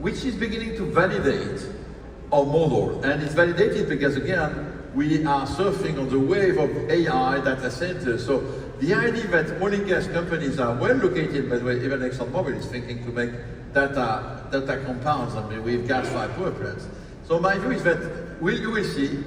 which is beginning to validate our model. And it's validated because, again, we are surfing on the wave of AI data centers. So the idea that oil and gas companies are well located, by the way, even ExxonMobil is thinking to make data compounds, I mean, with gas-fired power plants. So my view is that you will see,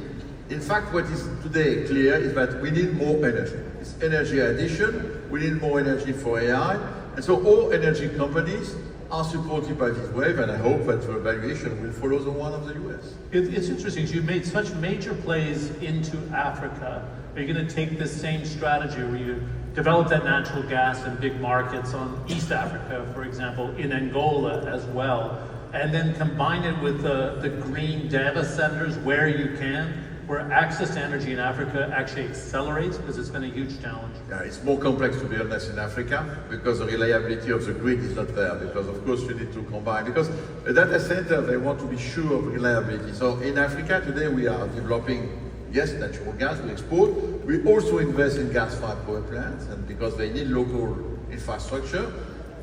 in fact, what is today clear is that we need more energy. It's energy addition, we need more energy for AI, and so all energy companies are supported by this wave, and I hope that the valuation will follow the one of the US. It's interesting, you made such major plays into Africa. Are you going to take this same strategy where you develop that natural gas in big markets on East Africa, for example, in Angola as well, and then combine it with the green data centers where you can, where access to energy in Africa actually accelerates, because it's been a huge challenge? Yeah, it's more complex, to be honest, in Africa, because the reliability of the grid is not there, because of course you need to combine, because a data center, they want to be sure of reliability. So in Africa today we are developing, yes, natural gas, we export, we also invest in gas-fired power plants, and because they need local infrastructure.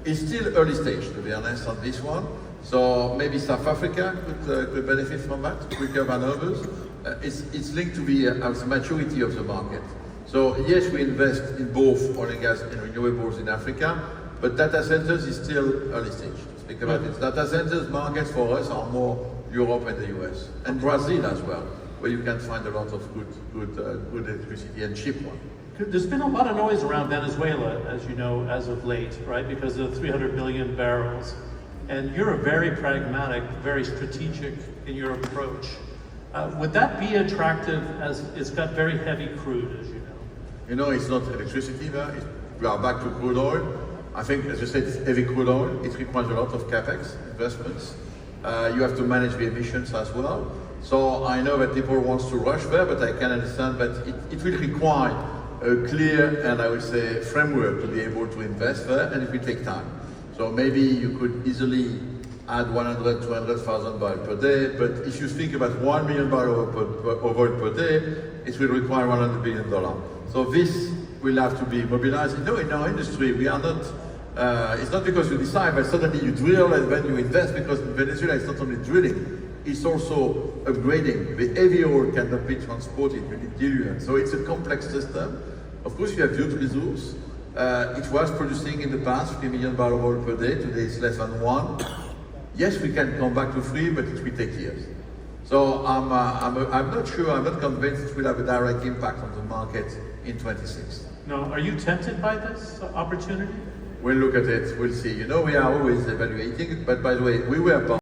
It's still early stage, to be honest, on this one. So maybe South Africa could benefit from that quicker than others. It's linked to the maturity of the market. So yes, we invest in both oil and gas and renewables in Africa, but data centers is still early stage. Speak about it. Data centers markets for us are more Europe and the US, and Brazil as well, where you can find a lot of good electricity and cheap one. There's been a lot of noise around Venezuela, as you know, as of late, right? Because of 300 billion barrels. And you're a very pragmatic, very strategic in your approach. Would that be attractive, as it's got very heavy crude, as you know? You know, it's not electricity there. We are back to crude oil. I think, as you said, it's heavy crude oil. It requires a lot of capex investments. You have to manage the emissions as well. So I know that people want to rush there, but I can understand that it will require a clear and, I would say, framework to be able to invest there, and it will take time. So maybe you could easily add 100, 200,000 barrels per day, but if you think about 1 million barrels of oil per day, it will require $100 billion. So this will have to be mobilized. You know, in our industry, we are not, it's not because you decide, but suddenly you drill and then you invest, because in Venezuela it's not only drilling, it's also upgrading. The heavy oil cannot be transported, you need diluent. So it's a complex system. Of course, you have huge resource. It was producing in the past 3 million barrels of oil per day, today it's less than 1. Yes, we can come back to 3, but it will take years. So I'm not sure, I'm not convinced it will have a direct impact on the market in 26. No, are you tempted by this opportunity? We'll look at it, we'll see. You know, we are always evaluating it, but by the way, we were part